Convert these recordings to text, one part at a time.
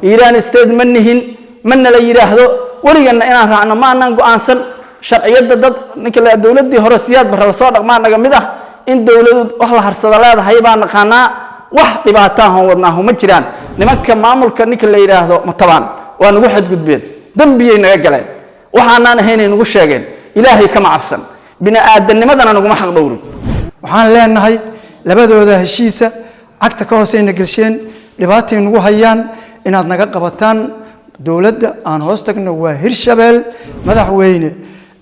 إيران استاد منهن من لا يراهدو ورينا إن رعنا ما ننقو أنسل شرعية ضد نكلا الدولة دي هرسيات برا صادق ما نجمده إن دولة أهل هرسلات هيبان قناة واحد بعتهم ودناهم مجران لمكة معمول كنكلا يراهدو مطبعا وأنا واحد قد بين دنبي نجعلين وحنا هنا نقول شاقين إلهي كما عفسن بنا آدم لماذا أنا نقول حق دوري وحنا لأن هاي لبدو ذا هالشيء عكت كوسين نقلشين لباتي نقول هيان إن هذا نقبتان دولة عن هستك نواه هرشبل ماذا حوينه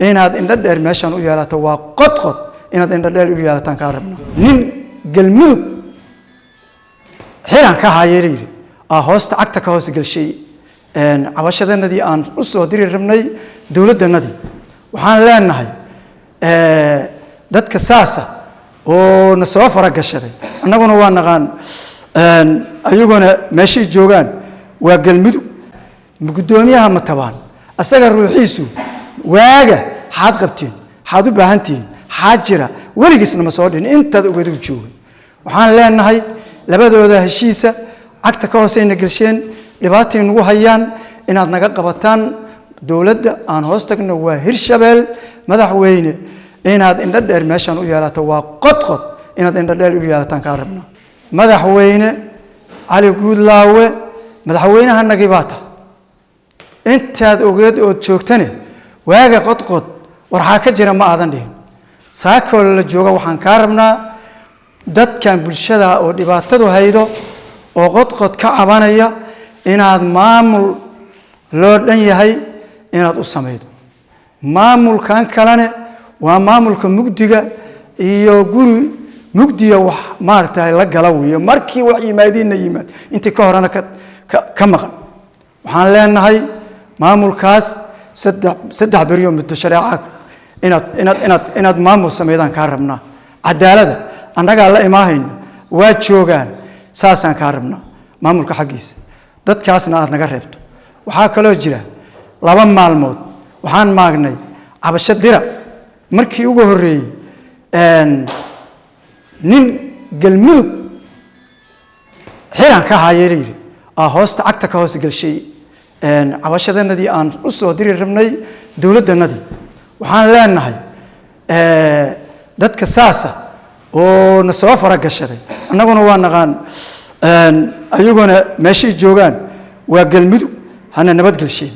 إن هذا إن الدار ماشان ويالا توا قط إن هذا إن الدار ويالا تنكاربنا نين قلمود حين كهايري هست عكت كوس قلشي إن عباشة النادي عن أسودري رمني دولة النادي وحنا لأن هاي دتك ساسة ونسوى فرق الشري أنا قلنا وانا غان أيوغنا ماشي جوغان وقلمدو مقدونيها متبان أساقر روحيسو واقع حاد قبتين حادو باهنتين حاجرة ورقسنا مسودين انت دقودو جوغي وحان لأن هاي لبدو ذا هشيسة عكتا كوسين نقلشين لباتين وهيان إن هاد نقبتان دولة عن هستك نواه هرشبل ماذا وينه إن هذا إن الدار ماشان ويالا توا قط إن هذا إن الدار ويالا تنكاربنا ماذا وينه على يقول لاوه ماذا وينه هالنجيباته أنت هذا وجد وتشوكتني واجا قط ورحاك جرا ما أذنين ساكل الجوجا وحنكاربنا دت كان بالشدة أو دباتة هيدو وقط كعبانية إن هذا مامل لودن يهي إن هذا السميد مامل كان كلانه ومامل كمجدجة يجوري مجدية ومارتها لقلاوية ماركي وحي مايدين نيمات أنت كهرنا كمغن وحنا لأن هاي مامل كاس سدح بريوم بالتشريعة إن مامل سميدان كاربنا عدالة أنا قال لا إماهين واتشوغان ساسان كاربنا مامل كحقيس دت كاسنا نقربته وحاكلو جرا لبن مالمود وحان ماغني عبشة درا مركي ugu horeeyay nin galmud xiran ka hayeeray hoosta agta ka hoos galshay cabashadanadii aan u soo diri rabnay dawladdanadii waxaan leenahay dadka saasa oo na soo fara gashaday annaguna waa naqaan ayaguna meeshii joogaan waa galmud hana nabad galshay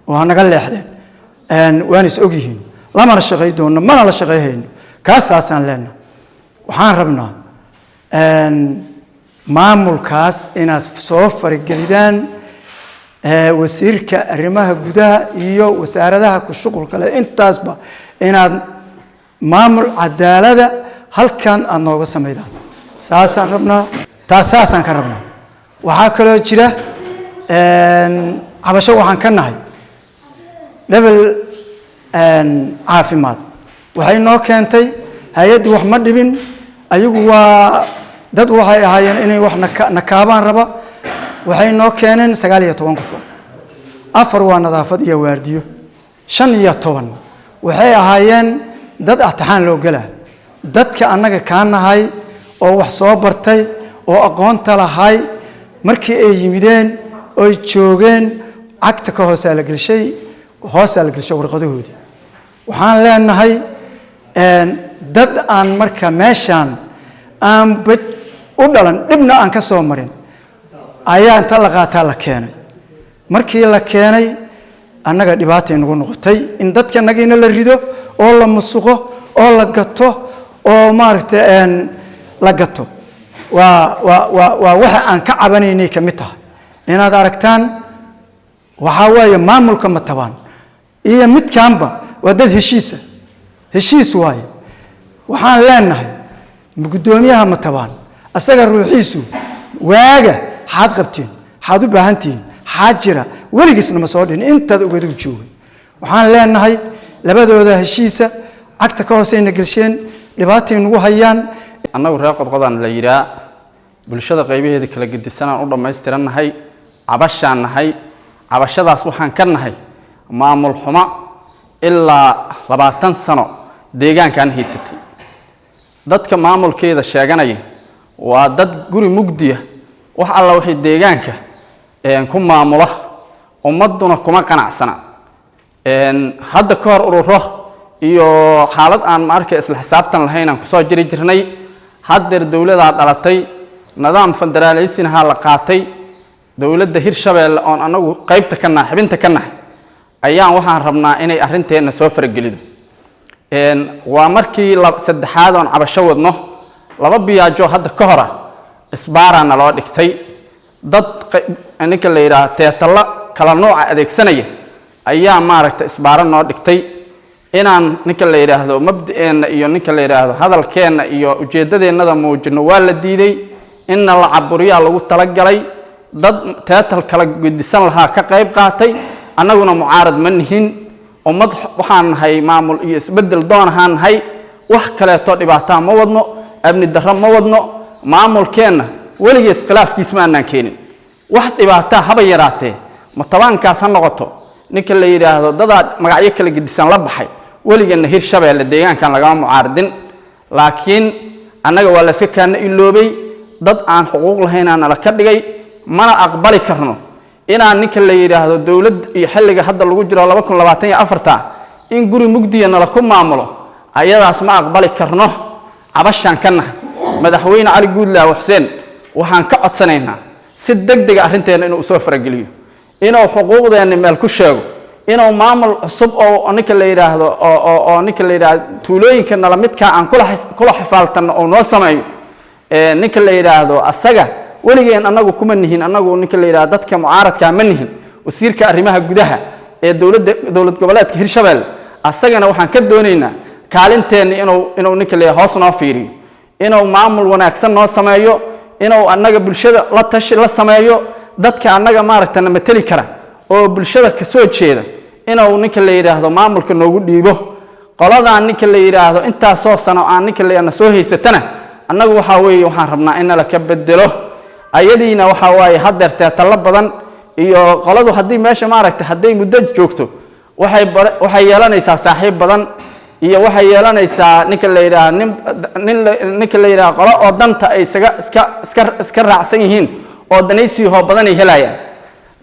oo hanaga leexdeen waan is ogyihiin لما نشغيدون ما نشغيهين كاس لنا وحان ربنا أن معمول كاس إن صوفر الجلدان وسير كرمها جدا إيو وسعردها كشغل كلا أنت أصبح إن معمول عدالة هل كان النوع سميدان ساسا ربنا تاساسا كربنا وحاكلو جرا عبشة وحان كناهي لبل عافمات waxay noo keentay hay'ad wax ma dhibin ayagu waa dad waxay ahaayeen inay wax nakaabaan raba waxay noo keeneen 19 qof afar waa nadaafad iyo waardiyo 15 waxay ahaayeen dad ahtaan loo galaa dadka annaga kaanahay oo wax soo bartay oo aqoonta lahay markii ay yimideen oo joogeen agta ka hoos la galshay warqadahoodii waxaan leenahay dad aan marka meeshan aan u dhalan dibna aan ka soo marin ayaa inta la qaataa la keenay markii la keenay annaga dhibaato nagu noqotay in dadka nagiina la rido oo la musuqo oo la gato oo maaragtay la gato waa waxa aan ka cabanaynay ka mid tahay inaad aragtaan waxa waaye maamulka matabaan iyo mid kaanba wadad heshiis waaye waxaan leenahay gudoomiyaha matabaan asaga ruuxiisu waaga xaad qabteen xaad u baahantiin xaajira warigisna ma soo dhin inta ugu joogay waxaan leenahay labadooda heshiisa agta ka hoosayna galsheen dhibaato nagu hayaan annagu reer qodqodan la yiraa bulshada qaybaheeda kala gedisanaan u dhameystiranahay cabashaanahay cabashadaas waxaan ka nahay maamul xuma ilaa 20 sano deegaankan haysatay dadka maamulkeeda sheeganaya waa dad guri mugdiya wax alla wixii deegaanka ku maamula ummaduna kuma qanacsana hadda ka hor ururo iyo xaalad aan markay isla xisaabtan lahayn aan ku soo jiri jirnay hadda dawladda dhalatay nidaam federaaleysin ha la qaatay dawladda Hirshabeelle oo anagu qaybta ka nahay xibinta ka nahay ayaan waxaan rabnaa inay arinteena soo faragelido waa markii saddexaad oo cabasho wadno laba biyaajo hadda ka hor isbaarana loo dhigtay dad ninka la yiraahdo teetala kala nooc adeegsanaya ayaa maaragtay isbaaro noo dhigtay inaan ninka la yiraahdo mabda'eena iyo ninka la yiraahdo hadalkeena iyo ujeedadeennada muujino waa la diiday in la caburiyaa lagu talagalay dad teetal kala gudisan lahaa ka qayb qaatay annaguna mucaarad ma nihin ummad waxaan nahay maamul iyo isbedel doon ahaan nahay wax kaleeto dhibaato ma wadno abni darro ma wadno maamulkeena weligeed khilaafkiis ma aanan keenin wax dhibaato haba yaraatee matabaankaas ha noqoto ninka la yiraahdo dad magacyo kala gidisan la baxay weligeena Hirshabeelle deegaankan laga mucaaradin laakiin annaga waa la iska kaana iloobay dad aan xuquuq lahayn aan la ka dhigay mana aqbali karno inaan ninka la yiraahdo dawlad iyo xilliga hadda lagu jiro 2024 in guri mugdiyana la ku maamulo ayadaas ma aqbali karno cabashan kana madaxweyne Ali Guudlaaw Xuseen waxaan ka codsanaynaa si degdeg ah arinteena inuu soo farageliyo inuu xuquuqdeena meel ku sheego inuu maamul cusub oo ninka la yiraahdo oo ninka la yiraahdo tuulooyinka nala midka aan kula xifaaltan oo noo sameeyo ninka la yiraahdo asaga weligeen anagu kuma nihin anagu ninka la yiraahdo dadka mucaaradka ma nihin wasiirka arrimaha gudaha ee dawlad goboleedka Hirshabeelle asagana waxaan ka doonaynaa kaalinteena inuu ninka la hoos noo fiiriyo inuu maamul wanaagsan noo sameeyo inuu anaga bulshada la tashi la sameeyo dadka anaga maaragtay matali kara oo bulshada ka soo jeeda inuu ninka la yiraahdo maamulka noogu dhiibo qoladaan ninka la yiraahdo inta soo sano aan ninka la soo haysatana anagu waxa weeye waxaan rabnaa in la ka bedelo ayadiina waxa waaye hadeerta tala badan iyo qoladu hadii meesha maaragtay haday muddo joogto waxay yeelanaysaa saaxiib badan iyo waxay yeelanaysaa ninka la yiraahdo ninka la yiraahdo qolo oo danta ay iska raacsan yihiin oo danaysi hoo badan ay helayaan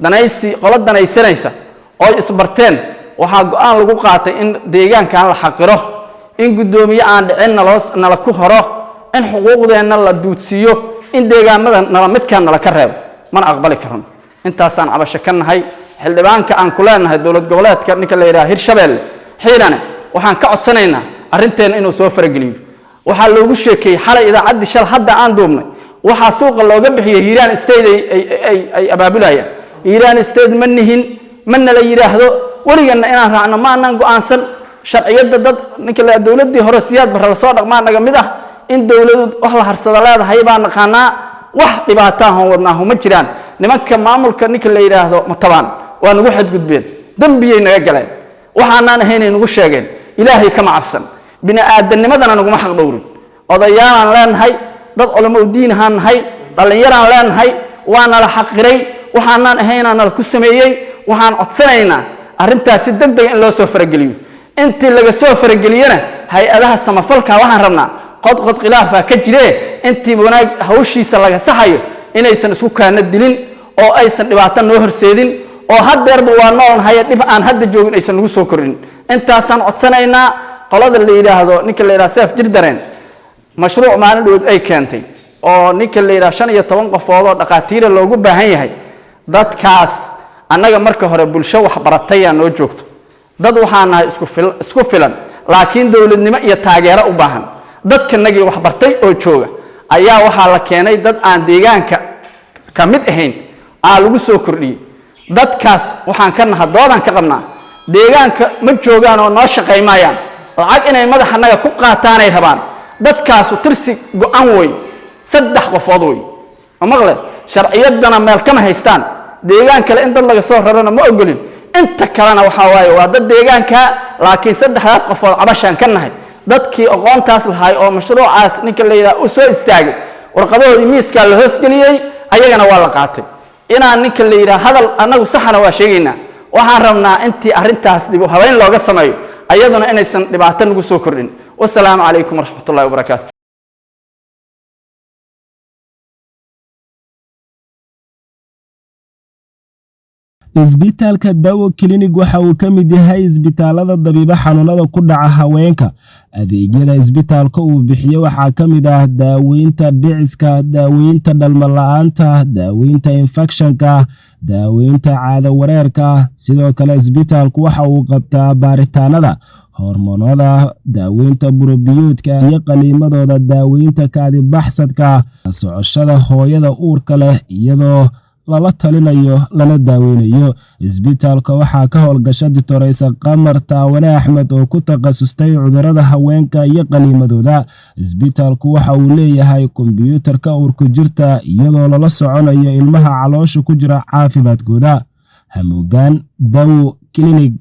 danaysi qolo danaysanaysa oo isbarteen waxa go'aan lagu qaatay in deegaankan la xaqiro in gudoomiye aan dhicin nala ku horo in xuquuqdeena la duudsiyo in deegaamada nala midkaan nala ka reebo mana aqbali karno intaasaan cabasho ka nahay xildhibaanka aan ku leenahay dawlad goboleedka ninka la yiraahdo Hirshabeelle xiirane waxaan ka codsanaynaa arinteena inuu soo farageliyo waxa loogu sheekay xalay idaacadii shal hadda aan duubnay waxa suuqa looga bixiyay Hiiraan State ay abaabulayaan Hiiraan State ma nihin man la yiraahdo weligeena inaan raacno ma aanan go'aansan sharciyada dad ninka la dawladii hore siyaad bar la soo dhaqmaa naga mid ah in dawladdu wax la harsada leedahay baan naqaanaa wax dhibaato ah wadnaahu ma jiraan nimanka maamulka ninka la yiraahdo matabaan waa nagu xadgudbeen dambiyay naga galeen waxaanaan ahayn nagu sheegeen ilaahay kama cabsan bini aadanimadana nagu xaq dhowrin odayaan leenahay dad culimo diin ahaan nahay dhalinyaraan leenahay waana la xaqiray waxaanaan ahayn aan ku sameeyay waxaan codsanaynaa arintaas degdeg in loo soo farageliyo intii laga soo farageliyana hay'adaha samafalka waxaan rabnaa qod khilaafa ka jiree intii wanaag hawshiisa laga saxayo inaysan isku kaana dilin oo aysan dhibaato noo horseedin oo hadeerba waa noolnahay dib aan hadda joogin aysan nagu soo korin intaasaan codsanaynaa qolada la yiraahdo ninka la yiraahdo Seef Jirdareen mashruuc maalin dhow ay keentay oo ninka la yiraahdo 15 qofood oo dhaqaatiir loogu baahan yahay dadkaas annaga marka hore bulsho wax baratay aan noo joogto dad waxaan nahay isku filan laakiin dawladnimo iyo taageero u baahan dadka nagii wax bartay oo jooga ayaa waxa la keenay dad aan deegaanka ka mid ahayn lagu soo kordhiyay dadkaas waxaan ka nahay doodan ka qabnaa deegaanka ma joogaan oo noo shaqeeymayaan lacag inay madaxanaga ku qaataan ay rabaan dadkaas tirsi go'an way 3 qofood way maqle sharciyadana meel kama haystaan deegaan kale in dad laga soo rarana ma ogolin inta kalena waxa waaye waa dad deegaanka laakiin 3daas qofood cabashan ka nahay dadkii aqoontaas lahaay oo mashruucaas ninka la yiraahdo soo istaagay warqadoodii miiska la hoos galiyay ayagana waa la qaatay inaan ninka la yiraahdo hadal anagu saxana waa sheegaynaa waxaan rabnaa intii arintaas dib u habeyn looga sameeyo ayaduna inaysan dhibaato nagu soo kordhin wassalaamu calaykum waraxmatullaahi wabarakaatuh isbitaalka Dawo Clinic waxa uu ka mid yahay isbitaalada dabiiba xanuunada ku dhaca haweenka. Adeegyada isbitaalka uu bixiyo waxaa ka mid ah daaweynta dhiciska, daaweynta dhalmo la'aanta, daaweynta infekshanka, daaweynta caado wareerka. Sidoo kale isbitaalku waxa uu qabtaa baaritaanada hormoonada, daaweynta burobiyoodka iyo qaliimadooda, daaweynta kaadi baxsadka, socoshada hooyada uurka leh iyadoo lala talinayo lana daaweynayo. Isbitaalka waxaa ka howlgasha Dr. Qamar Taawane Axmed oo ku takhasustay cudurrada haweenka iyo qaliimadooda. Isbitaalku waxa uu leeyahay kombiyuutarka uurku jirta iyadoo lala soconayo ilmaha caloosha ku jira caafimaadkooda. Hamuugaan Dawo Clinic.